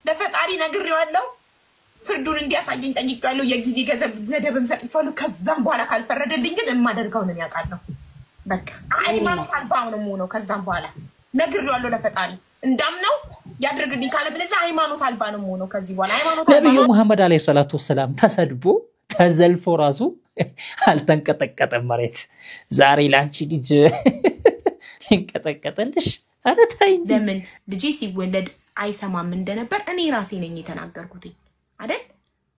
ለፈጣሪ ነግሬዋለሁ ፍርዱን እንዲያሳየኝ ጠይቄዋለሁ የጊዜ ገደብም ሰጥቼዋለሁ ከዛም በኋላ ካልፈረደልኝ ግን የማደርገው ነው ያውቃለሁ በቃ ሃይማኖት አልባው ነው ሆኖ ከዛም በኋላ ነግሬዋለሁ ለፈጣሪ እንዳምነው ያድርግልኝ ካለ ብለዛ ሃይማኖት አልባ ነው ሆኖ ከዚህ በኋላ ሃይማኖት አልባ ነብዩ መሐመድ አለይሂ ሰላቱ ወሰለም ተሰድቦ ተዘልፎ ራሱ አልተንቀጠቀጠም መሬት ዛሬ ላንቺ ልጅ እንቀጠቀጠልሽ አረታይ ለምን ልጅ ሲወለድ አይሰማም እንደነበር እኔ ራሴ ነኝ የተናገርኩት አይደል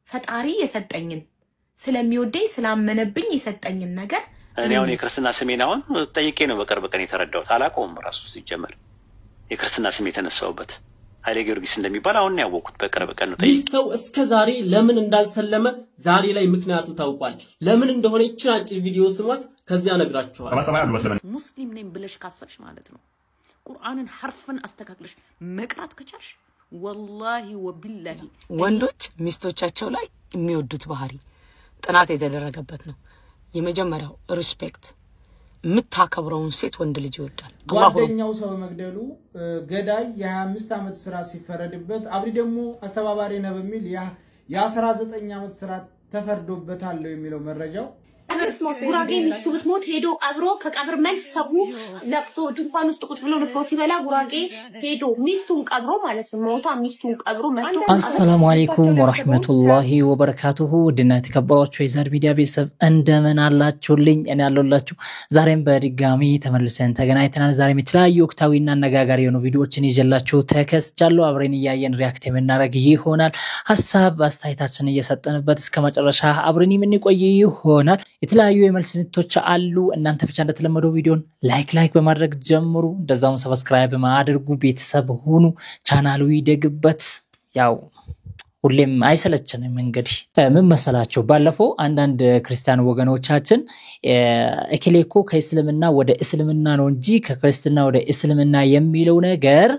ፈጣሪ የሰጠኝን ስለሚወደኝ ስላመነብኝ የሰጠኝን ነገር እኔ አሁን የክርስትና ስሜን አሁን ጠይቄ ነው በቅርብ ቀን የተረዳሁት አላውቀውም ራሱ ሲጀመር የክርስትና ስሜ የተነሳውበት ኃይሌ ጊዮርጊስ እንደሚባል አሁን ያወቅኩት በቅርብ ቀን ነው ይህ ሰው እስከ ዛሬ ለምን እንዳልሰለመ ዛሬ ላይ ምክንያቱ ታውቋል ለምን እንደሆነ ይችላል ቪዲዮ ስማት ከዚያ ነግራችኋለሁ ሙስሊም ነኝ ብለሽ ካሰብሽ ማለት ነው ቁርአንን ሐርፍን አስተካክለሽ መቅራት ከቻልሽ ወላሂ ወቢላሂ ወንዶች ሚስቶቻቸው ላይ የሚወዱት ባህሪ ጥናት የተደረገበት ነው የመጀመሪያው ሪስፔክት ምታከብረውን ሴት ወንድ ልጅ ይወዳል ጓደኛው ሰው መግደሉ ገዳይ የ25 ዓመት ስራ ሲፈረድበት አብሪ ደግሞ አስተባባሪ ነው በሚል የ19 ዓመት ስራ ተፈርዶበታል የሚለው መረጃው አብርስሞት ጉራጌ ሚስቱ ብትሞት ሄዶ ቀብሮ ከቀብር መልስ ሰው ለቅሶ ድንኳን ውስጥ ቁጭ ብሎ ንፍሮ ሲበላ ጉራጌ ሄዶ ሚስቱን ቀብሮ ማለት ነው ሞቷ ሚስቱን ቀብሮ መጥቶ አሰላሙ አለይኩም ወራህመቱላሂ ወበረካቱሁ ድና ተከባዋችሁ የዛር ሚዲያ ቤተሰብ እንደምን አላችሁልኝ እኔ ያለሁላችሁ ዛሬም በድጋሚ ተመልሰን ተገናኝተናል ዛሬም የተለያዩ ወቅታዊና አነጋጋሪ የሆኑ ቪዲዮዎችን ይዤላችሁ ተከስቻለሁ አብረን ያያየን ሪአክት የምናደርግ ይሆናል ሐሳብ አስተያየታችንን እየሰጠንበት እስከ መጨረሻ አብረን የምንቆይ ይሆናል የተለያዩ የመልስ ምቶች አሉ እናንተ ብቻ እንደተለመደው ቪዲዮን ላይክ በማድረግ ጀምሩ እንደዛውም ሰብስክራይብ በማድረግ ቤተሰብ ሁኑ ቻናሉ ይደግበት ያው ሁሌም አይሰለችንም እንግዲህ ምን መሰላችሁ ባለፈው አንዳንድ ክርስቲያን ወገኖቻችን እከሌኮ ከእስልምና ወደ እስልምና ነው እንጂ ከክርስትና ወደ እስልምና የሚለው ነገር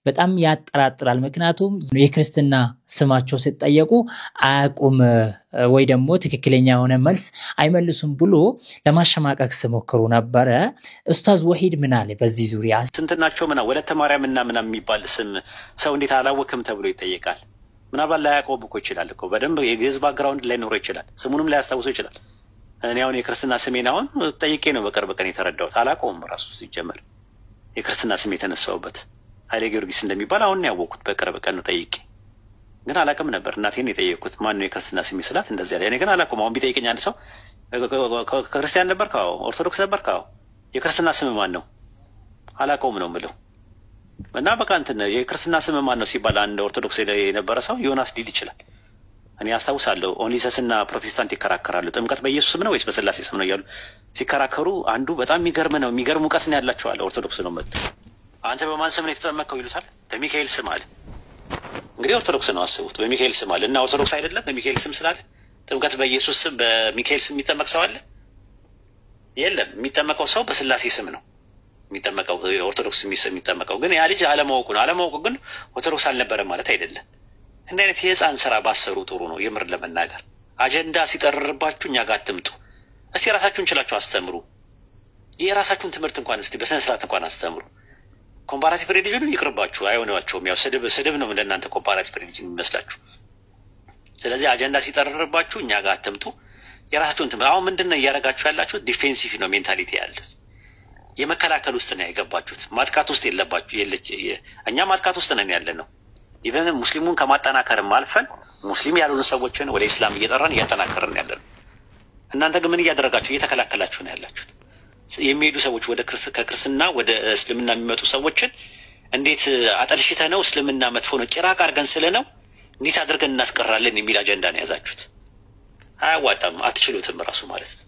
በጣም ያጠራጥራል ምክንያቱም የክርስትና ስማቸው ሲጠየቁ አያቁም ወይ ደግሞ ትክክለኛ የሆነ መልስ አይመልሱም ብሎ ለማሸማቀቅ ሲሞክሩ ነበር ኡስታዝ ወሂድ ምን አለ በዚህ ዙሪያ ስንትናቸው ምና ወለተ ማርያምና ምና የሚባል ስም ሰው እንዴት አላወቅም ተብሎ ይጠየቃል ምናባል ላያቆብ እኮ ይችላል እኮ በደንብ የግዕዝ ባክግራውንድ ላይ ኖር ይችላል ስሙንም ላይ ያስታውሱ ይችላል እኔ አሁን የክርስትና ስሜን አሁን ጠይቄ ነው በቅርብ ቀን የተረዳሁት አላውቀውም ራሱ ሲጀመር የክርስትና ስሜ የተነሳውበት ኃይሌ ጊዮርጊስ እንደሚባል አሁን ያወቅኩት በቅርብ ቀን ነው ጠይቄ ግን አላውቅም ነበር እናቴን የጠየቅኩት ማን ነው የክርስትና ስሜ ስላት እንደዚህ ያለ እኔ ግን አላውቅም አሁን ቢጠይቀኝ አንድ ሰው ክርስቲያን ነበር ካው ኦርቶዶክስ ነበር ካው የክርስትና ስም ማን ነው አላውቀውም ነው የምለው እና በቃ እንትን የክርስትና ስም ማን ነው ሲባል አንድ ኦርቶዶክስ የነበረ ሰው ዮናስ ሊል ይችላል እኔ አስታውሳለሁ ኦንሊሰስና ፕሮቴስታንት ይከራከራሉ ጥምቀት በኢየሱስ ስም ነው ወይስ በስላሴ ስም ነው ይላሉ ሲከራከሩ አንዱ በጣም የሚገርም ዕውቀት ነው ያላቸው አለ ኦርቶዶክስ ነው መጥቶ አንተ በማን ስም ነው የተጠመቀው ይሉታል በሚካኤል ስም አለ እንግዲህ ኦርቶዶክስ ነው አስቡት በሚካኤል ስም አለ እና ኦርቶዶክስ አይደለም በሚካኤል ስም ስላለ ጥምቀት በኢየሱስ ስም በሚካኤል ስም የሚጠመቅ ሰው አለ የለም የሚጠመቀው ሰው በስላሴ ስም ነው የሚጠመቀው ኦርቶዶክስ የሚጠመቀው ግን ያ ልጅ አለማወቁ ግን ኦርቶዶክስ አልነበረም ማለት አይደለም እንደ አይነት የህፃን ስራ ባሰሩ ጥሩ ነው የምር ለመናገር አጀንዳ ሲጠርርባችሁ እኛ ጋር አትምጡ እስቲ ራሳችሁን ችላችሁ አስተምሩ የራሳችሁን ትምህርት እንኳን እስቲ በስነ ስርዓት እንኳን አስተምሩ ኮምፓራቲቭ ሪሊጅን ይቅርባችሁ አይሆነዋቸውም ያው ስድብ ነው እንደናንተ ኮምፓራቲቭ ሪሊጅን የሚመስላችሁ ስለዚህ አጀንዳ ሲጠርርባችሁ እኛ ጋር አትምጡ የራሳችሁን ትምህርት አሁን ምንድነው እያደረጋችሁ ያላችሁ ዲፌንሲቭ ነው ሜንታሊቲ ያለ የመከላከል ውስጥ ነው ያገባችሁት ማጥቃት ውስጥ እኛ ማጥቃት ውስጥ ነን ያለነው ኢቨን ሙስሊሙን ከማጠናከርም አልፈን ሙስሊም ያልሆኑ ሰዎችን ወደ እስላም እየጠራን እያጠናከርን ያለነው እናንተ ግን ምን እያደረጋችሁ እየተከላከላችሁ ነው ያላችሁት የሚሄዱ ሰዎች ወደ ከክርስትና ወደ እስልምና የሚመጡ ሰዎችን እንዴት አጠልሽተ ነው እስልምና መጥፎ ነው ጭራቅ አድርገን ስለነው እንዴት አድርገን እናስቀራለን የሚል አጀንዳ ነው ያዛችሁት አያዋጣም አትችሉትም ራሱ ማለት ነው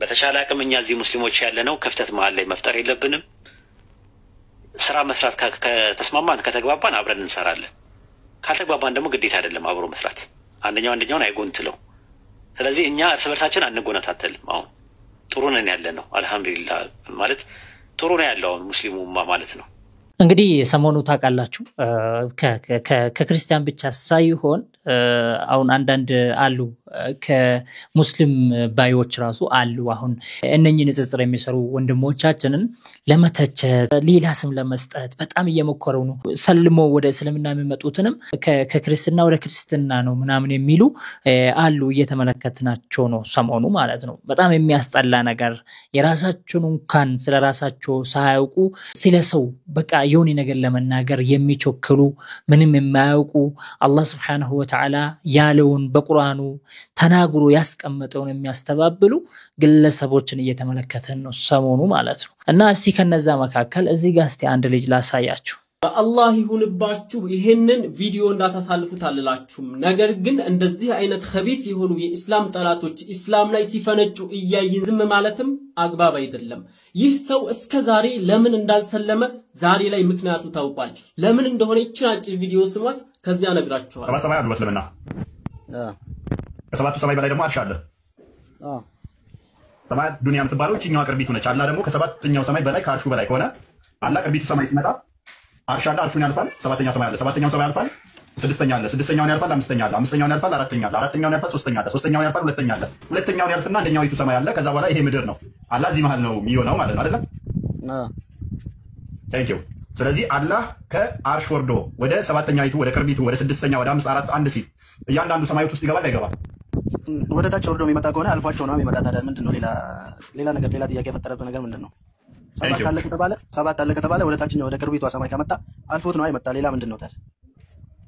በተሻለ አቅም እኛ እዚህ ሙስሊሞች ያለነው ክፍተት መሃል ላይ መፍጠር የለብንም ስራ መስራት ከተስማማን ከተግባባን አብረን እንሰራለን ካልተግባባን ደግሞ ግዴታ አይደለም አብሮ መስራት አንደኛውን አይጎንትለው ስለዚህ እኛ እርስ በርሳችን አንጎናታተልም አሁን ጥሩ ነን ያለነው አልহামዱሊላህ ማለት ጥሩ ነው ያለው ሙስሊሙማ ማለት ነው እንግዲህ ሰሞኑ ታውቃላችሁ ከክርስቲያን ብቻ ሳይሆን አሁን አንዳንድ አሉ ከሙስሊም ባዮች ራሱ አሉ አሁን እነኚህ ንጽጽር የሚሰሩ ወንድሞቻችንን ለመተቸት ሌላ ስም ለመስጠት በጣም እየሞከሩ ነው። ሰልሞ ወደ እስልምና የሚመጡትንም ከክርስትና ወደ ክርስትና ነው ምናምን የሚሉ አሉ እየተመለከትናቸው ነው ሰሞኑ ማለት ነው። በጣም የሚያስጠላ ነገር የራሳቸውን እንኳን ስለራሳቸው ሳያውቁ ስለሰው በቃ የሆነ ነገር ለመናገር የሚቾክሉ ምንም የማያውቁ አላህ Subhanahu Wa Ta'ala ያለውን በቁርአኑ ተናግሮ ያስቀመጠውን የሚያስተባብሉ ግለሰቦችን እየተመለከተን ነው ሰሞኑ ማለት ነው። እና እስቲ ከነዛ መካከል እዚህ ጋር እስቲ አንድ ልጅ ላሳያችሁ። አላህ ይሁንባችሁ ይሄንን ቪዲዮ እንዳታሳልፉት አልላችሁም። ነገር ግን እንደዚህ አይነት ኸቢስ የሆኑ የኢስላም ጠላቶች ኢስላም ላይ ሲፈነጩ እያየን ዝም ማለትም አግባብ አይደለም። ይህ ሰው እስከ ዛሬ ለምን እንዳልሰለመ ዛሬ ላይ ምክንያቱ ታውቋል። ለምን እንደሆነ ይችን አጭር ቪዲዮ ስሟት ከዚያ ነግራችኋለሁ። ሰባት ሰማይ አሉ በእስልምና ከሰባቱ ሰማይ በላይ ደግሞ አርሽ አለ። ሰማይ ዱንያ የምትባለው እቺኛው ቅርቢቱ ነች። አላህ ደግሞ ከሰባተኛው ሰማይ በላይ ከአርሹ በላይ ከሆነ አላህ ቅርቢቱ ሰማይ ሲመጣ አርሽ አለ፣ አርሹን ያልፋል። ሰባተኛው ሰማይ አለ፣ ሰባተኛው ሰማይ ያልፋል። ስድስተኛ አለ፣ ስድስተኛውን ያልፋል። አምስተኛ አለ፣ አምስተኛውን ያልፋል። አራተኛ አለ፣ አራተኛውን ያልፋል። ሶስተኛ አለ፣ ሶስተኛውን ያልፋል። ሁለተኛ አለ፣ ሁለተኛውን ያልፍና አንደኛው ሰማይ አለ። ከዛ በኋላ ይሄ ምድር ነው። አላህ እዚህ መሃል ነው የሚሆነው ማለት ነው አይደል? ታንክ ዩ። ስለዚህ አላህ ከአርሽ ወርዶ ወደ ሰባተኛይቱ ወደ ቅርቢቱ ወደ ስድስተኛ ወደ 5 4 1 ሲል እያንዳንዱ ሰማያት ውስጥ ይገባል አይገባም? ወደ ታች ወርዶ የሚመጣ ከሆነ አልፏቸው ነው የሚመጣ። ታዲያ ምንድነው ሌላ ነገር ሌላ ጥያቄ የፈጠረበት ነገር ምንድነው? ሰባት አለ ከተባለ ወደ ታችኛው ወደ ቅርቢቷ ሰማይ ከመጣ አልፎት ነው አይመጣ። ሌላ ምንድነው ታዲያ?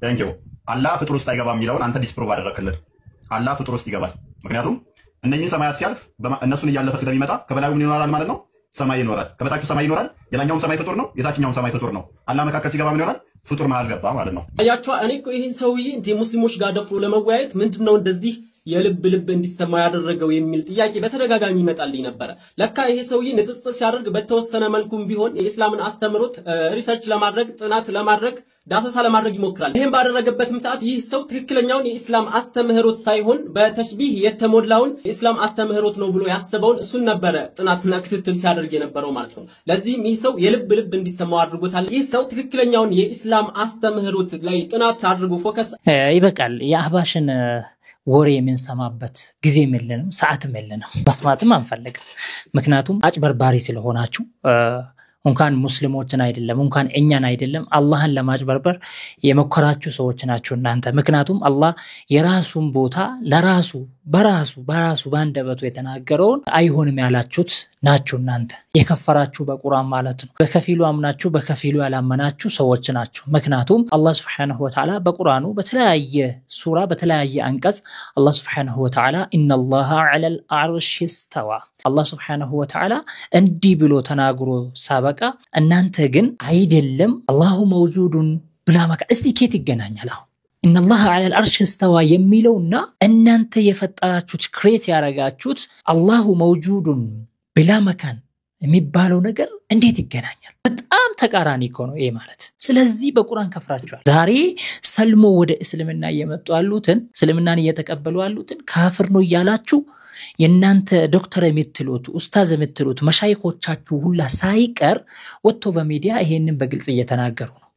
ታንክ ዩ። አላህ ፍጡር ውስጥ አይገባም የሚለውን አንተ ዲስፕሩቭ አደረክልን። አላህ ፍጡር ውስጥ ይገባል። ምክንያቱም እነኚህ ሰማያት ሲያልፍ እነሱን እያለፈ ስለሚመጣ ከበላዩ ምን ይኖራል ማለት ነው? ሰማይ ይኖራል። ከበታቹ ሰማይ ይኖራል። የላኛውም ሰማይ ፍጡር ነው፣ የታችኛውም ሰማይ ፍጡር ነው። አላህ መካከል ሲገባ ምን ይሆናል? ፍጡር መሃል ገባ ማለት ነው። አያችሁ እኔ እኮ ይሄን ሰውዬ እንደ ሙስሊሞች ጋር ደፍሮ ለመወያየት ምንድነው እንደዚህ የልብ እንዲሰማ ያደረገው የሚል ጥያቄ በተደጋጋሚ ይመጣልኝ ነበር። ለካ ይሄ ሰውዬ ንጽጽር ሲያደርግ በተወሰነ መልኩም ቢሆን የኢስላምን አስተምሮት ሪሰርች ለማድረግ ጥናት ለማድረግ ዳሰሳ ለማድረግ ይሞክራል። ይሄን ባደረገበትም ሰዓት ይህ ሰው ትክክለኛውን የኢስላም አስተምህሮት ሳይሆን በተሽቢህ የተሞላውን የኢስላም አስተምህሮት ነው ብሎ ያሰበውን እሱን ነበረ ጥናትና ክትትል ሲያደርግ የነበረው ማለት ነው። ለዚህም ይህ ሰው የልብ እንዲሰማው አድርጎታል። ይህ ሰው ትክክለኛውን የኢስላም አስተምህሮት ላይ ጥናት አድርጎ ፎከስ ይበቃል። የአህባሽን ወሬ የምንሰማበት ጊዜም የለንም ሰዓትም የለንም መስማትም አንፈልግም። ምክንያቱም አጭበርባሪ ስለሆናችሁ እንኳን ሙስሊሞችን አይደለም እንኳን እኛን አይደለም አላህን ለማጭበርበር የመከራችሁ ሰዎች ናችሁ እናንተ። ምክንያቱም አላህ የራሱን ቦታ ለራሱ በራሱ ባንደበቱ የተናገረውን አይሆንም ያላችሁት ናችሁ እናንተ የከፈራችሁ በቁርአን ማለት ነው። በከፊሉ አምናችሁ በከፊሉ ያላመናችሁ ሰዎች ናችሁ። ምክንያቱም አላህ Subhanahu Wa Ta'ala በቁርአኑ በተለያየ ሱራ በተለያየ አንቀጽ አላህ Subhanahu Wa Ta'ala ኢነላሃ ዐለል አርሽ ኢስተዋ አላህ Subhanahu Wa Ta'ala እንዲህ ብሎ ተናግሮ ሳበቃ እናንተ ግን አይደለም አላሁ መውጁዱን ብላ መካ እስቲ ኬት ይገናኛል? አሁን ኢነላሃ ዐለል አርሽ ኢስተዋ የሚለውና እናንተ የፈጠራችሁት ክሬት ያረጋችሁት አላሁ መውጁዱን ብላ መካን የሚባለው ነገር እንዴት ይገናኛል? በጣም ተቃራኒ እኮ ነው ይሄ ማለት። ስለዚህ በቁርአን ከፍራችኋል። ዛሬ ሰልሞ ወደ እስልምና እየመጡ ያሉትን እስልምናን እየተቀበሉ ያሉትን ካፍር ነው እያላችሁ የናንተ ዶክተር የምትሉት ኡስታዝ የምትሉት መሻይኾቻችሁ ሁላ ሳይቀር ወጥቶ በሚዲያ ይሄንን በግልጽ እየተናገሩ ነው።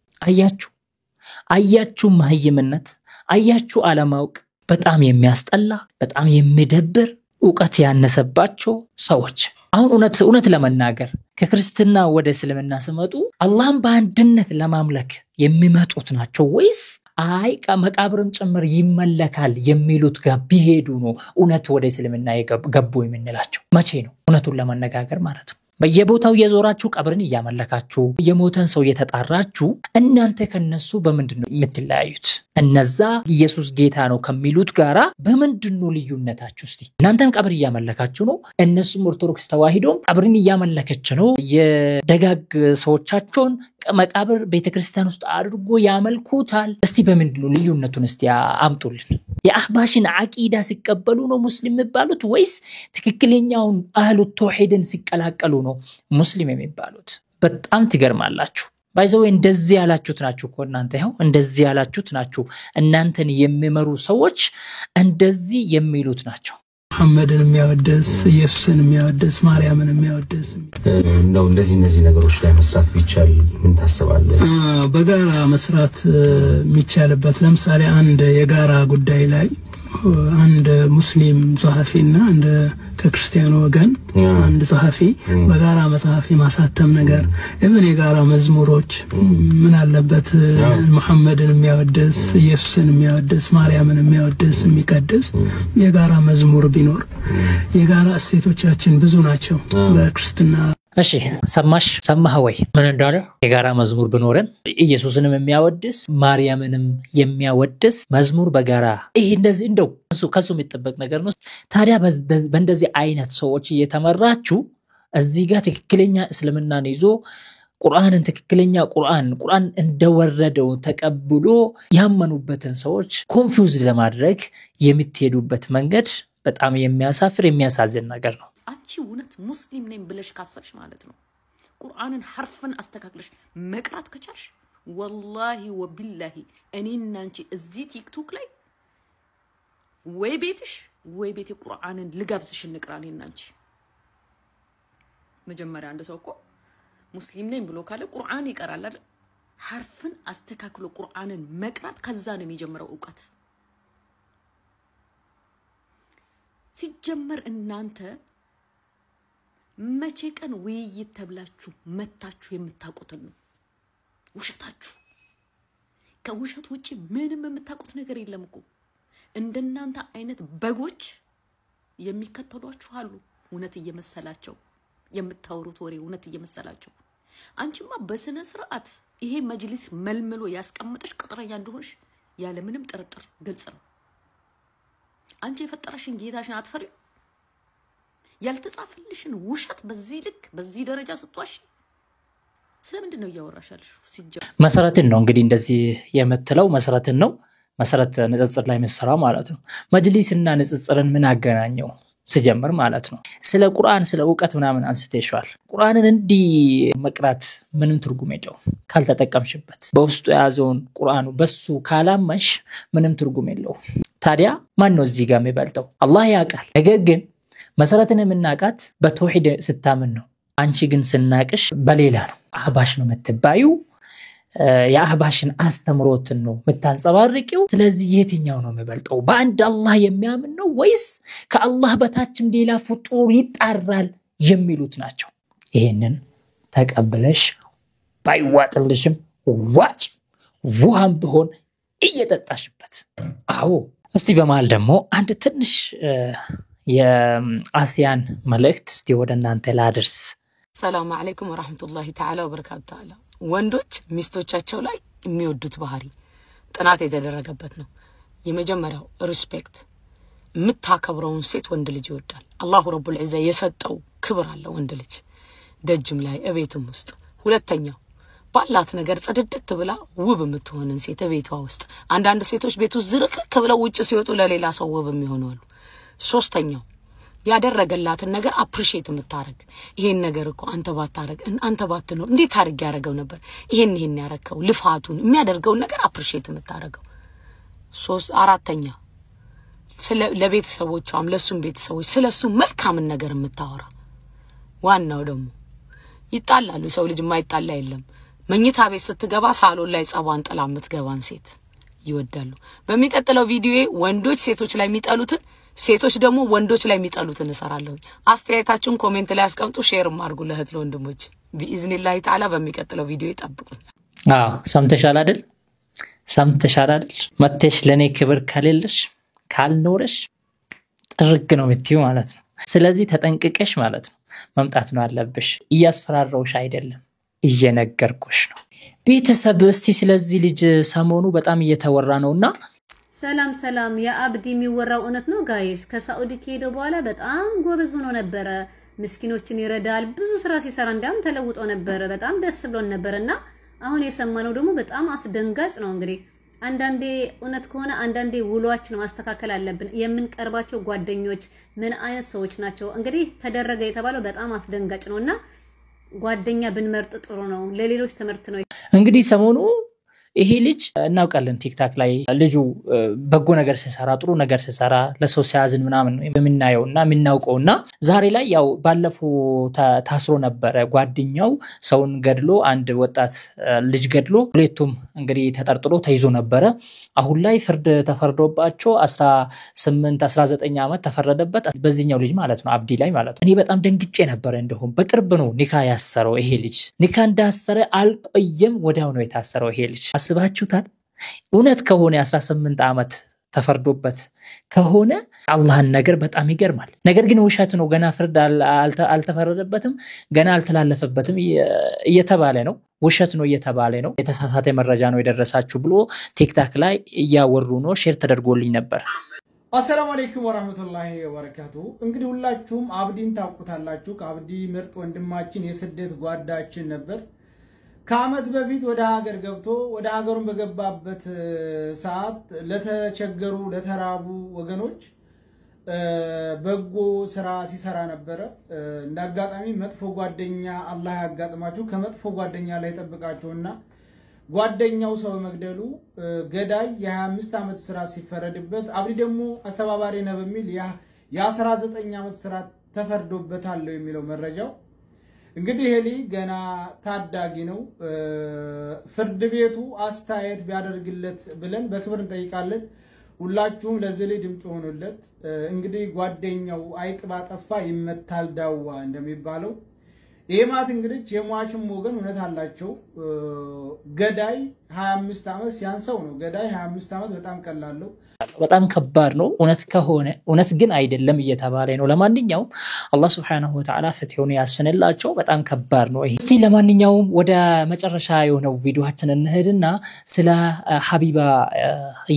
አያችሁ መህይምነት፣ አያችሁ አለማወቅ። በጣም የሚያስጠላ በጣም የሚደብር ዕውቀት ያነሰባቸው ሰዎች። አሁን እውነት ለመናገር ከክርስትና ወደ እስልምና ሲመጡ አላህን በአንድነት ለማምለክ የሚመጡት ናቸው ወይስ አይ መቃብርም ጭምር ይመለካል የሚሉት ጋር ቢሄዱ ነው እውነት ወደ እስልምና ገቡ የምንላቸው? መቼ ነው? እውነቱን ለመነጋገር ማለት ነው። በየቦታው የዞራችሁ ቀብርን እያመለካችሁ የሞተን ሰው እየተጣራችሁ እናንተ ከነሱ በምንድነው የምትለያዩት? እነዛ ኢየሱስ ጌታ ነው ከሚሉት ጋራ በምንድነው ልዩነታችሁ? እስቲ እናንተም ቀብር እያመለካችሁ ነው፣ እነሱም ኦርቶዶክስ ተዋሂዶም ቀብርን እያመለከች ነው። የደጋግ ሰዎቻቸውን መቃብር ቤተክርስቲያን ውስጥ አድርጎ ያመልኩታል። እስቲ በምንድነው ልዩነቱን እስቲ አምጡልን። የአህባሽን አቂዳ ሲቀበሉ ነው ሙስሊም የሚባሉት ወይስ ትክክለኛውን አህሉ ተውሂድን ሲቀላቀሉ ነው ሙስሊም የሚባሉት? በጣም ትገርማላችሁ። ባይዘው እንደዚህ ያላችሁት ናችሁ እኮ እናንተ ይሄው እንደዚህ ያላችሁት ናችሁ። እናንተን የሚመሩ ሰዎች እንደዚህ የሚሉት ናቸው። መሐመድን የሚያወደስ ኢየሱስን የሚያወደስ ማርያምን የሚያወደስ ነው። እነዚህ ነገሮች ላይ መስራት ቢቻል ምን ታስባለህ? በጋራ መስራት የሚቻልበት ለምሳሌ አንድ የጋራ ጉዳይ ላይ አንድ ሙስሊም ጸሐፊና አንድ ከክርስቲያኑ ወገን አንድ ጸሐፊ በጋራ መጽሐፍ የማሳተም ነገር እብን የጋራ መዝሙሮች ምን አለበት መሐመድን የሚያወድስ ኢየሱስን የሚያወድስ ማርያምን የሚያወድስ የሚቀድስ የጋራ መዝሙር ቢኖር የጋራ እሴቶቻችን ብዙ ናቸው በክርስትና እሺ ሰማህ ወይ ምን እንዳለ የጋራ መዝሙር ብኖረን ኢየሱስንም የሚያወድስ ማርያምንም የሚያወድስ መዝሙር በጋራ ይሄ እንደዚህ እንደው ከሱ የሚጠበቅ ነገር ነው ታዲያ በእንደዚህ አይነት ሰዎች እየተመራችሁ እዚህ ጋር ትክክለኛ እስልምናን ይዞ ቁርአንን ትክክለኛ ቁርአን እንደወረደው ተቀብሎ ያመኑበትን ሰዎች ኮንፊውዝ ለማድረግ የምትሄዱበት መንገድ በጣም የሚያሳፍር የሚያሳዝን ነገር ነው አንቺ እውነት ሙስሊም ነኝ ብለሽ ካሰብሽ ማለት ነው ቁርአንን ሐርፍን አስተካክለሽ መቅራት ከቻልሽ ወላሂ ወቢላሂ እኔና አንቺ እዚህ ቲክቶክ ላይ ወይ ቤትሽ ወይ ቤት ቁርአንን ልጋብዝሽ እንቅራ እኔና አንቺ መጀመሪያ አንድ ሰው እኮ ሙስሊም ነኝ ብሎ ካለ ቁርአን ይቀራል አይደል ሐርፍን አስተካክሎ ቁርአንን መቅራት ከዛ ነው የሚጀምረው ዕውቀት ሲጀመር እናንተ መቼ ቀን ውይይት ተብላችሁ መታችሁ የምታውቁትን ነው ውሸታችሁ ከውሸት ውጪ ምንም የምታውቁት ነገር የለም እኮ እንደናንተ አይነት በጎች የሚከተሏችሁ አሉ እውነት እየመሰላቸው የምታወሩት ወሬ እውነት እየመሰላቸው አንቺማ በስነ ስርዓት ይሄ መጅሊስ መልምሎ ያስቀምጥሽ ቅጥረኛ እንደሆንሽ ያለ ምንም ጥርጥር ግልጽ ነው አንቺ የፈጠረሽን ጌታሽን አትፈሪው ያልተጻፈልሽን ውሸት በዚህ ልክ በዚህ ደረጃ ስትዋሽ ስለምንድን ነው ያወራሻልሽ ሲጀምር መሰረትን ነው እንግዲህ እንደዚህ የምትለው መሰረትን ነው መሰረት ንጽጽር ላይ መስራ ማለት ነው መጅሊስና ንጽጽርን ምን አገናኘው ሲጀምር ማለት ነው ስለ ቁርአን ስለ ዕውቀት ምናምን አንስተሽዋል ቁርአንን እንዲ መቅራት ምንም ትርጉም የለውም ካልተጠቀምሽበት በውስጡ ያዘውን ቁርአኑ በሱ ካላማሽ ምንም ትርጉም የለውም ታዲያ ማን ነው እዚህ ጋር የሚበልጠው አላህ ያውቃል ነገር ግን መሰረትን የምናቃት በተውሂድ ስታምን ነው አንቺ ግን ስናቅሽ በሌላ ነው አህባሽ ነው የምትባዩ የአህባሽን አስተምሮትን ነው የምታንጸባርቂው ስለዚህ የትኛው ነው የሚበልጠው በአንድ አላህ የሚያምን ነው ወይስ ከአላህ በታችም ሌላ ፍጡር ይጣራል የሚሉት ናቸው ይሄንን ተቀበለሽ ባይዋጥልሽም ዋጭ ውሃም ቢሆን እየጠጣሽበት አዎ እስቲ በመሃል ደግሞ አንድ ትንሽ የአሲያን መልእክት እስቲ ወደ እናንተ ላድርስ ሰላም አለይኩም ወራህመቱላሂ ተዓላ ወበረካቱ ወንዶች ሚስቶቻቸው ላይ የሚወዱት ባህሪ ጥናት የተደረገበት ነው የመጀመሪያው ሪስፔክት የምታከብረውን ሴት ወንድ ልጅ ይወዳል አላሁ ረቡል ዒዛ የሰጠው ክብር አለ ወንድ ልጅ ደጅም ላይ እቤትም ውስጥ ሁለተኛው ባላት ነገር ጽድድት ብላ ውብ የምትሆንን ሴት ቤቷ ውስጥ አንዳንድ ሴቶች ቤቱ ዝርክክ ብለው ውጭ ሲወጡ ለሌላ ሰው ውብ የሚሆናሉ ሶስተኛው ያደረገላትን ነገር አፕሪሺየት የምታረግ ይሄን ነገር እኮ አንተ ባትኖር እንዴት አድርግ ያረጋው ነበር ይሄን ያረከው ልፋቱን የሚያደርገው ነገር አፕሪሺየት የምታረገው አራተኛ ለቤተሰቦቿም ለሱም ቤተሰቦች ስለሱ መልካም ነገር የምታወራ ዋናው ደግሞ ይጣላሉ ሰው ልጅ የማይጣላ የለም መኝታ ቤት ስትገባ ሳሎን ላይ ጸባን ጥላ የምትገባን ሴት ይወዳሉ በሚቀጥለው ቪዲዮ ወንዶች ሴቶች ላይ የሚጠሉትን ሴቶች ደግሞ ወንዶች ላይ የሚጠሉትን እሰራለሁ አስተያየታችሁን ኮሜንት ላይ አስቀምጡ ሼር ማርጉ ለእህት ለወንድሞች ቢኢዝኒላህ ተዓላ በሚቀጥለው ቪዲዮ ይጠብቁ ሰምተሻል አይደል መተሽ ለኔ ክብር ከሌለሽ ካልኖርሽ ጥርግ ነው የምትይው ማለት ነው ስለዚህ ተጠንቅቀሽ ማለት ነው መምጣት ነው ያለብሽ እያስፈራራውሽ አይደለም እየነገርኩሽ ነው ቤተሰብ እስቲ ስለዚህ ልጅ ሰሞኑ በጣም እየተወራ ነውና ሰላም የአብዲ የሚወራው እውነት ነው ጋይስ ከሳኡዲ ከሄደ በኋላ በጣም ጎበዝ ሆኖ ነበር ምስኪኖችን ይረዳል ብዙ ስራ ሲሰራ እንዳም ተለውጦ ነበር በጣም ደስ ብሎን ነበርና አሁን የሰማነው ደግሞ በጣም አስደንጋጭ ነው እንግዲህ አንዳንዴ እውነት ከሆነ አንዳንዴ ውሏችን ማስተካከል አለብን የምንቀርባቸው ጓደኞች ምን አይነት ሰዎች ናቸው እንግዲህ ተደረገ የተባለው በጣም አስደንጋጭ ነውና ጓደኛ ብንመርጥ ጥሩ ነው ለሌሎች ትምህርት ነው እንግዲህ ሰሞኑ ይሄ ልጅ እናውቃለን ቲክታክ ላይ ልጁ በጎ ነገር ሲሰራ ጥሩ ነገር ሲሰራ ለሰው ሲያዝን ምናምን የምናየውና የምናውቀውና ዛሬ ላይ ያው ባለፈው ታስሮ ነበር ጓደኛው ሰውን ገድሎ አንድ ወጣት ልጅ ገድሎ ሁለቱም እንግዲህ ተጠርጥሮ ተይዞ ነበር አሁን ላይ ፍርድ ተፈርዶባቸው 18 19 ዓመት ተፈረደበት በዚህኛው ልጅ ማለት ነው አብዲ ላይ ማለት ነው እኔ በጣም ደንግጬ ነበር እንደሆነ በቅርብ ነው ኒካ ያሰረው ይሄ ልጅ ኒካ እንዳሰረ አልቆየም ወዲያው ነው የታሰረው ይሄ ልጅ አስባችሁታል እውነት ከሆነ 18 ዓመት ተፈርዶበት ከሆነ አላህን ነገር በጣም ይገርማል ነገር ግን ውሸት ነው ገና ፍርድ አልተፈረደበትም ገና አልተላለፈበትም እየተባለ ነው ውሸት ነው እየተባለ ነው የተሳሳተ መረጃ ነው የደረሳችሁ ብሎ ቲክታክ ላይ እያወሩ ነው ሼር ተደርጎልኝ ነበር አሰላሙ አለይኩም ወራህመቱላሂ ወበረካቱ እንግዲህ ሁላችሁም አብዲን ታውቁታላችሁ ከአብዲ ምርጥ ወንድማችን የስደት ጓዳችን ነበር ከአመት በፊት ወደ ሀገር ገብቶ ወደ ሀገሩን በገባበት ሰዓት ለተቸገሩ ለተራቡ ወገኖች በጎ ስራ ሲሰራ ነበር እንዳጋጣሚ መጥፎ ጓደኛ አላህ ያጋጥማችሁ ከመጥፎ ጓደኛ ላይ ተጠብቃችሁና ጓደኛው ሰው መግደሉ ገዳይ የ25 አመት ስራ ሲፈረድበት አብዲ ደግሞ አስተባባሪ ነው በሚል የ19 አመት ስራ ተፈርዶበታል የሚለው መረጃው እንግዲህ ሄሊ ገና ታዳጊ ነው ፍርድ ቤቱ አስተያየት ቢያደርግለት ብለን በክብር እንጠይቃለን ሁላችሁም ለዚህ ላይ ድምጽ ሆኖለት እንግዲህ ጓደኛው አይቅባ ጠፋ ይመታል ዳዋ እንደሚባለው የማት እንግዲህ የሟችም ወገን እውነት አላቸው ገዳይ 25 አመት ሲያንሰው ነው ገዳይ 25 አመት በጣም ቀላል ነው በጣም ከባድ ነው እውነት ከሆነ እውነት ግን አይደለም እየተባለ ነው ለማንኛውም አላህ Subhanahu Wa Ta'ala ፍትሁን ያስነላቸው በጣም ከባድ ነው እስቲ ለማንኛውም ወደ መጨረሻ የሆነው ቪዲዮአችንን እንሄድና ስለ ሀቢባ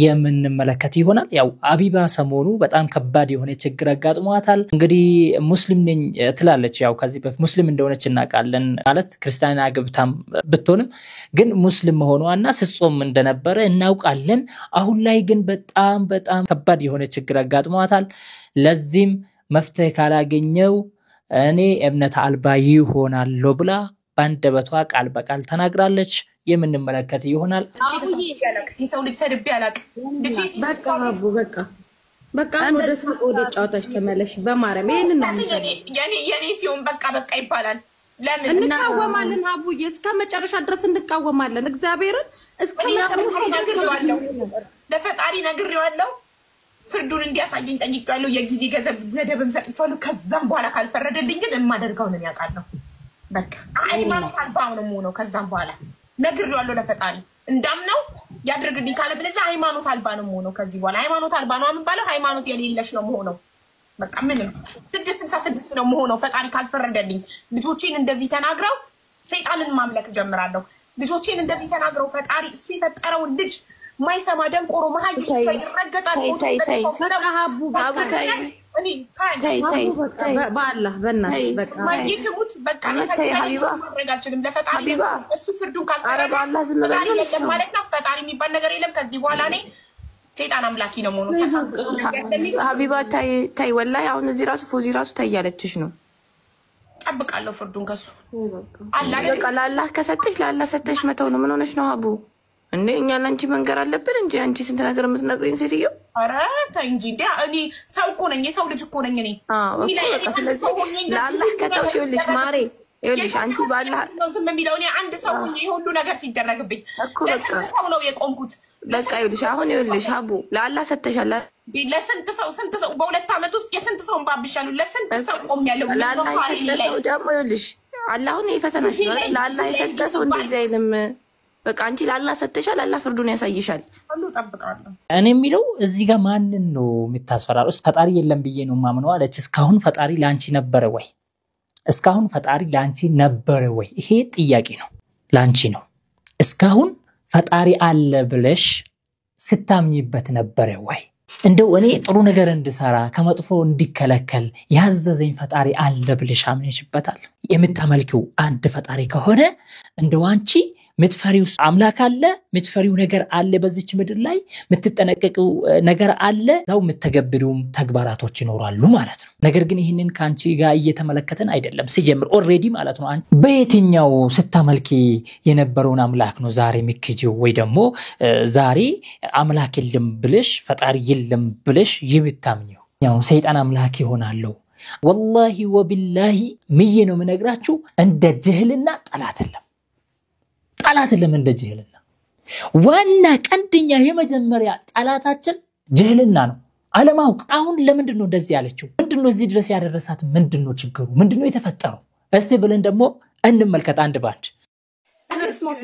የምንመለከት ይሆናል ያው ሀቢባ ሰሞኑ በጣም ከባድ የሆነ ችግር አጋጥሟታል እንግዲህ ሙስሊም ነኝ ትላለች ያው ከዚህ በፊት ሙስሊም እንደሆነች እናውቃለን ማለት ክርስቲያና ግብታም ብትሆንም ግን ሙስሊም መሆኗና ስጾም እንደነበረ እናውቃለን አሁን ላይ ግን በጣም ከባድ የሆነ ችግር አጋጥሟታል ለዚህም መፍትሄ ካላገኘው እኔ እምነት አልባ ይሆናለሁ ብላ ባንደበቷ ቃል በቃል ተናግራለች የምንመለከት ይሆናል ይሰው ልጅ ሰድብ ያላቅ በቃ አቡ በቃ ወደ ሳቅ ወደ ጫውታች ተመለሽ በማረም ይሄንን ነው የኔ ሲሆን በቃ ይባላል ለምን እንቃወማለን አቡዬ እስከ መጨረሻ ድረስ እንቃወማለን እግዚአብሔርን እስከ መጨረሻ ነግሬዋለሁ ለፈጣሪ ነግሬዋለሁ ፍርዱን እንዲያሳየኝ ጠይቄዋለሁ የጊዜ ገደብም ሰጥቼዋለሁ ከዛም በኋላ ካልፈረደልኝ ግን የማደርገው ነው ያውቃለሁ በቃ ሃይማኖት አልባው ነው የምሆነው ከዛም በኋላ ነግሬዋለሁ ለፈጣሪ እንዳምነው ያድርግልኝ ካለ ብለዚህ ሃይማኖት አልባ ነው የምሆነው ከዚህ በኋላ ሃይማኖት አልባ ነው የምባለው ሃይማኖት የሌለሽ ነው የምሆነው በቃ ምንም 666 ነው የምሆነው ፈጣሪ ካልፈረደልኝ ልጆቼን እንደዚህ ተናግረው ሰይጣንን ማምለክ ጀምራለሁ ልጆቼን እንደዚህ ተናግረው ፈጣሪ እሱ የፈጠረውን ልጅ ማይሰማ ደንቆሮ መሀይ ብቻ ይረገጣል በቃ ሀቡ እኔ በአላህ በእናትሽ በቃ ማይክሙት በቃ ማድረጋችንም ለፈጣሪ እሱ ፍርዱን ካልፈረደ ማለት ነው ፈጣሪ የሚባል ነገር የለም ከዚህ በኋላ እኔ ሰይጣን አምላኪ ነው ሞኖ ሀቢባ ታይ ወላሂ አሁን እዚህ ራሱ ፎዚ ራሱ ታያለችሽ ነው ጠብቃለሁ ፍርዱን ከሱ ለአላህ ከሰጠሽ ለአላህ ሰጠሽ መተው ነው ምን ሆነሽ ነው ሀቡ እንዴ እኛ ላንቺ መንገር አለብን እንጂ አንቺ ስንት ነገር የምትነግሪኝ ሴትዮ ኧረ ተይ እንጂ እኔ ሰው እኮ ነኝ የሰው ልጅ እኮ ነኝ እኔ ስለዚህ ለአላህ ከተውሽ ይኸውልሽ ማሬ ይኸውልሽ አንቺ ባላህ ነው ዝም የሚለው እኔ አንድ ሰው ሆኜ ሁሉ ነገር ሲደረግብኝ እኮ በቃ ሰው ነው የቆምኩት በቃ ይኸውልሽ አሁን ይኸውልሽ ሀቡ ለአላህ ሰጥተሻል ለስንት ሰው በሁለት አመት ውስጥ የስንት ሰው ባብሻለሁ ለስንት ሰው ቆሜያለሁ ለአላህ የሰጠው ደግሞ ይኸውልሽ አላሁን ይፈተናሽ ነው ለአላህ የሰጠው እንደዚህ አይልም በቃ አንቺ ለአላህ ሰጥተሻል አላህ ፍርዱን ያሳይሻል ሁሉ ጠብቃለሁ እኔ የሚለው እዚህ ጋር ማንን ነው የምታስፈራሩት ፈጣሪ የለም ብዬ ነው ማምነው አለች እስካሁን ፈጣሪ ላንቺ ነበረ ወይ እስካሁን ፈጣሪ ላንቺ ነበረ ወይ ይሄ ጥያቄ ነው ላንቺ ነው እስካሁን ፈጣሪ አለ ብለሽ ስታምኝበት ነበረ ወይ እንደው እኔ ጥሩ ነገር እንድሰራ ከመጥፎ እንዲከለከል ያዘዘኝ ፈጣሪ አለ ብለሽ አምነሽበታል የምታመልኪው አንድ ፈጣሪ ከሆነ እንደው አንቺ ምትፈሪው አምላክ አለ ምትፈሪው ነገር አለ በዚች ምድር ላይ ምትጠነቀቀው ነገር አለ ታው ምትተገብሩም ተግባራቶች ይኖራሉ ማለት ነው ነገር ግን ይሄንን ካንቺ ጋር እየተመለከተን አይደለም ሲጀምር ኦሬዲ ማለት ነው በየትኛው ስታመልኪ የነበረውን አምላክ ነው ዛሬ ምክጂው ወይ ደግሞ ዛሬ አምላክ የለም ብለሽ ፈጣሪ የለም ብለሽ የምታምኚው ያው ሰይጣን አምላክ ይሆናል والله وبالله ምዬ ነው ምነግራችሁ እንደ ጅህልና ጠላት የለም እንደ ጅህልና ዋና ቀንደኛ የመጀመሪያ ጠላታችን ጅህልና ነው አለማውቅ አሁን ለምንድን ነው እንደዚህ ያለችው ምንድነው እዚህ ድረስ ያደረሳት ምንድነው ችግሩ ምንድነው የተፈጠረው እስቲ ብለን ደግሞ እንመልከት አንድ ባንድ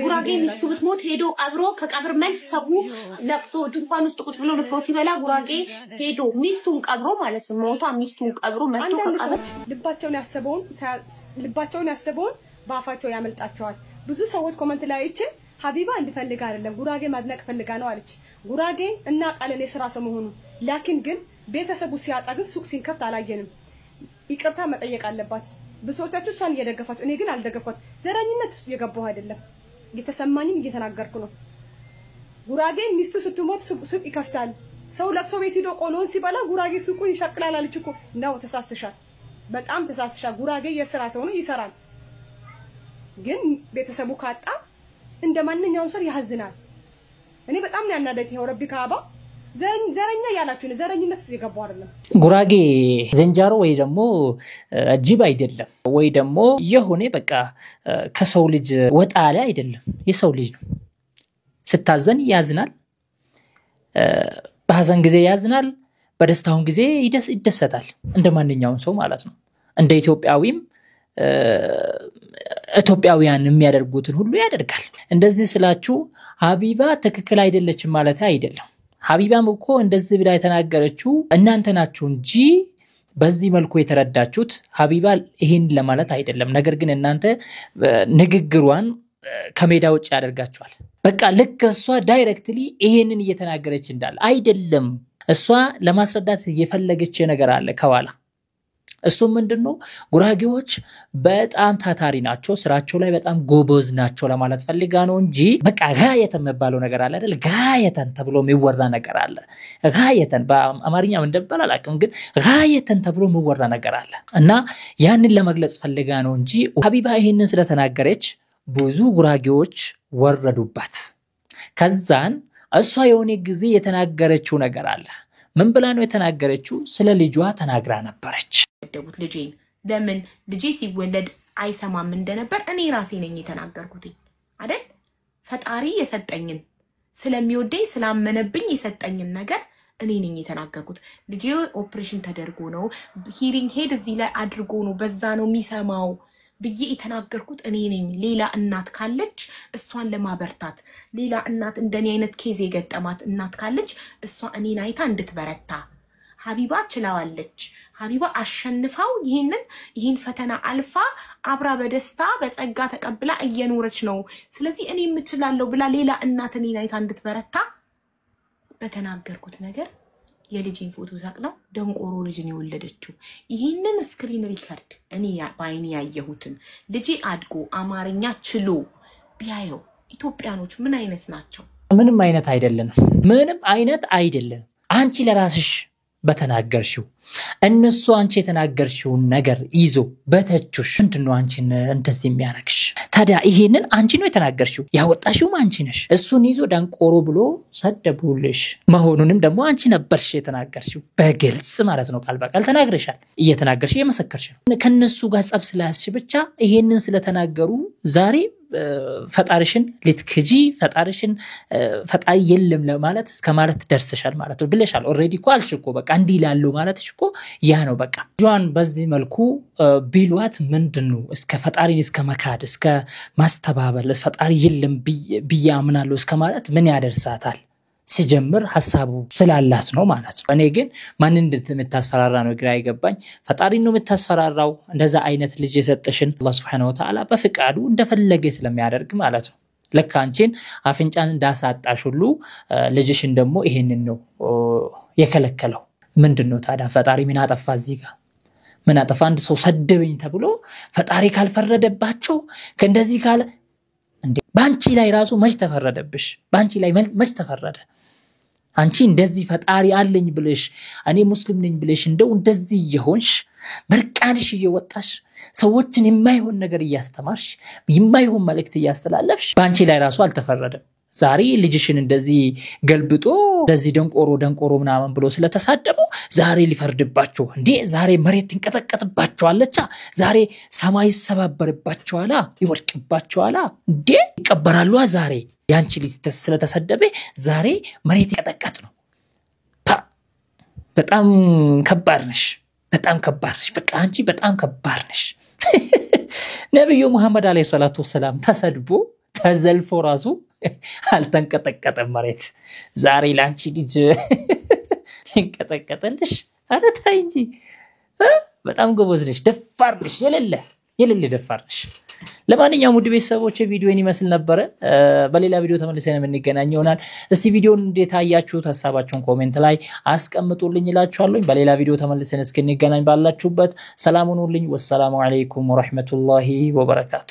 ጉራጌ ሚስቱ ብትሞት ሄዶ ቀብሮ ከቀብር መልስ ሰቡ ለቅሶ ድንኳን ውስጥ ቁጭ ብሎ ንፍሮ ሲበላ ጉራጌ ሄዶ ሚስቱን ቀብሮ ማለት ነው ሞታ ሚስቱን ቀብሮ መጥቶ ከቀብር ልባቸውን ያሰበውን ባፋቸው ያመልጣቸዋል ብዙ ሰዎች ኮሜንት ላይ እቺ ሀቢባ እንድፈልግ አይደለም ጉራጌ ማድነቅ ፈልጋ ነው አለች ጉራጌ እና ቃለኔ ስራ ሰሞኑን ላኪን ግን ቤተሰቡ ሲያጣ ግን ሱቅ ሲንከፍት አላየንም ይቅርታ መጠየቅ አለባት ብዙዎቻችሁ እሷን እየደገፋችሁ እኔ ግን አልደገፋት ዘረኝነት እየገባው አይደለም እየተሰማኝም እየተናገርኩ ነው ጉራጌ ሚስቱ ስትሞት ሱቅ ይከፍታል ሰው ለቅሶ ቤት ሄዶ ቆሎን ሲበላ ጉራጌ ሱቁን ይሸቅላል አለች እኮ ነው ተሳስተሻል በጣም ተሳስተሻል ጉራጌ የሥራ ሰው ነው ይሰራል ግን ቤተሰቡ ካጣ እንደማንኛውም ሰው ያዝናል እኔ በጣም ነው ያናደደኝ ረቢ ካባ ዘረኛ ያላችሁ ዘረኝነት ሲገባው አይደለም ጉራጌ ዘንጃሮ ወይ ደግሞ አጅብ አይደለም ወይ ደግሞ የሆነ በቃ ከሰው ልጅ ወጣ ያለ አይደለም የሰው ልጅ ነው ስታዘን ያዝናል በሐዘን ጊዜ ያዝናል በደስታው ጊዜ ይደሰታል እንደማንኛውም ሰው ማለት ነው እንደ ኢትዮጵያውያን የሚያደርጉትን ሁሉ ያደርጋል እንደዚህ ስላችሁ ሀቢባ ትክክል አይደለችም ማለት አይደለም ሀቢባም እኮ እንደዚህ ብላ የተናገረችው እናንተ ናችሁ እንጂ በዚህ መልኩ የተረዳችሁት ሀቢባ ይሄን ለማለት አይደለም ነገር ግን እናንተ ንግግሯን ከሜዳ ውጭ ያደርጋችኋል በቃ ልክ እሷ ዳይሬክትሊ ይሄንን እየተናገረች እንዳለ አይደለም እሷ ለማስረዳት የፈለገች ነገር አለ ከኋላ እሱ ምንድነው ጉራጌዎች በጣም ታታሪ ናቸው ስራቸው ላይ በጣም ጎበዝ ናቸው ለማለት ፈልጋ ነው እንጂ በቃ ጋየተን መባለው ነገር አለ አይደል ጋየተን ተብሎ የሚወራ ነገር አለ ጋየተን በአማርኛ እንደበላ አላውቅም ግን ጋየተን ተብሎ የሚወራ ነገር አለ እና ያንን ለመግለጽ ፈልጋ ነው እንጂ ሀቢባ ይሄንን ስለተናገረች ብዙ ጉራጌዎች ወረዱባት ከዛን እሷ የሆነ ጊዜ የተናገረችው ነገር አለ ምን ብላ ነው የተናገረችው ስለ ልጇ ተናግራ ነበረች ደቡት ልጄን ለምን ልጄ ሲወለድ አይሰማም እንደነበር እኔ ራሴ ነኝ የተናገርኩት አይደል ፈጣሪ የሰጠኝን ስለሚወደኝ ስላመነብኝ የሰጠኝን ነገር እኔ ነኝ የተናገርኩት ልጄ ኦፕሬሽን ተደርጎ ነው ሂሪንግ ሄድ እዚህ ላይ አድርጎ ነው በዛ ነው የሚሰማው ብዬ የተናገርኩት እኔ ነኝ ሌላ እናት ካለች እሷን ለማበርታት ሌላ እናት እንደኔ አይነት ኬዝ የገጠማት እናት ካለች እሷ እኔን አይታ እንድትበረታ ሀቢባ ችላዋለች ሀቢባ አሸንፋው ይሄን ፈተና አልፋ አብራ በደስታ በጸጋ ተቀብላ እየኖረች ነው ስለዚህ እኔ የምችላለው ብላ ሌላ እናት እኔን አይታ እንድትበረታ በተናገርኩት ነገር የልጄን ፎቶ ታቅለው ደንቆሮ ልጅን የወለደችው ይሄንን ስክሪን ሪከርድ እኔ ባይኔ ያየሁትን ልጄ አድጎ አማርኛ ችሎ ቢያየው ኢትዮጵያኖች ምን አይነት ናቸው ምንም አይነት አይደለም አንቺ ለራስሽ በተናገርሽው እነሱ አንቺ የተናገርሽው ነገር ይዞ በተቹሽ ምንድነው አንቺን እንደዚህ የሚያረክሽ ታዲያ ይሄንን አንቺ ነው የተናገርሽው ያወጣሽው አንቺ ነሽ እሱን ይዞ ዳንቆሮ ብሎ ሰደቡልሽ መሆኑንም ደግሞ አንቺ ነበርሽ የተናገርሽው በግልጽ ማለት ነው ቃል በቃል ተናግረሻል እየተናገርሽ እየመሰከርሽ ነው ከነሱ ጋር ጸብ ስላስሽ ብቻ ይሄንን ስለተናገሩ ዛሬ ፈጣሪሽን ልትክጂ ፈጣሪሽን ፈጣሪ የለም ለማለት እስከ ማለት ደርሰሻል ማለት ነው ብለሻል ኦሬዲ እኮ አልሽ እኮ በቃ እንዲ ይላሉ ማለት እኮ ያ ነው በቃ ጆን በዚህ መልኩ ቢሏት ምንድነው እስከ ፈጣሪን እስከ መካድ እስከ ማስተባበል ፈጣሪ የለም ቢያምናሉ እስከ ማለት ምን ያደርሳታል ሲጀምር ሐሳቡ ስላላት ነው ማለት ነው እኔ ግን ማን እንደምታስፈራራ ነው ግራ ይገባኝ ፈጣሪ ነው የምታስፈራራው እንደዛ አይነት ልጅ የሰጠሽን አላህ Subhanahu Wa Ta'ala በፍቃዱ እንደፈለገ ስለሚያደርግ ማለት ነው ለካንቺን አፍንጫን እንዳሳጣሽ ሁሉ ልጅሽን ደግሞ ይሄንን ነው የከለከለው ምንድነው ታዲያ ፈጣሪ ምን አጠፋ እዚህ ጋር ምን አጠፋ አንድ ሰው ሰደበኝ ተብሎ ፈጣሪ ካልፈረደባቸው ከእንደዚህ ካለ እንዴ ባንቺ ላይ ራሱ መች ተፈረደብሽ? ባንቺ ላይ መች ተፈረደ? አንቺ እንደዚህ ፈጣሪ አለኝ ብለሽ እኔ ሙስሊም ነኝ ብለሽ እንደዚህ ይሆንሽ በርቃንሽ እየወጣሽ ሰዎችን የማይሆን ነገር እያስተማርሽ የማይሆን መልእክት እያስተላለፍሽ ባንቺ ላይ ራሱ አልተፈረደም። ዛሬ ልጅሽን እንደዚህ ገልብጦ እንደዚህ ደንቆሮ ምናምን ብሎ ስለተሳደቡ ዛሬ ሊፈርድባቸው እንዴ? ዛሬ መሬት ትንቀጠቀጥባቸዋለች፣ ዛሬ ሰማይ ይሰባበርባቸዋል፣ ይወድቅባቸዋል እንዴ? ይቀበራሉ። ዛሬ ያንቺ ልጅ ስለተሰደበ ዛሬ መሬት ይቀጠቀጥ ነው። በጣም ከባድ ነሽ፣ በጣም ከባድ ነሽ። በቃ አንቺ በጣም ከባድ ነሽ። ነብዩ መሐመድ አለይሂ ሰላቱ ወሰለም ተሰድቦ ተዘልፎ ራሱ አልተንቀጠቀጠም መሬት። ዛሬ ላንቺ ልጅ ሊንቀጠቀጥልሽ? ኧረ ተይ እንጂ። በጣም ጎበዝ ነሽ፣ ደፋር ነሽ፣ የሌለ ደፋር ነሽ። ለማንኛውም ውድ ቤተሰቦች ቪዲዮን ይመስል ነበር። በሌላ ቪዲዮ ተመልሰን የምንገናኝ ይሆናል። እስቲ ቪዲዮን እንዴት አያችሁት? ሐሳባችሁን ኮሜንት ላይ አስቀምጡልኝ እላችኋለሁ። በሌላ ቪዲዮ ተመልሰን እስክንገናኝ ባላችሁበት ሰላም ሁኑልኝ። ወሰላሙ አለይኩም ወራህመቱላሂ ወበረካቱ።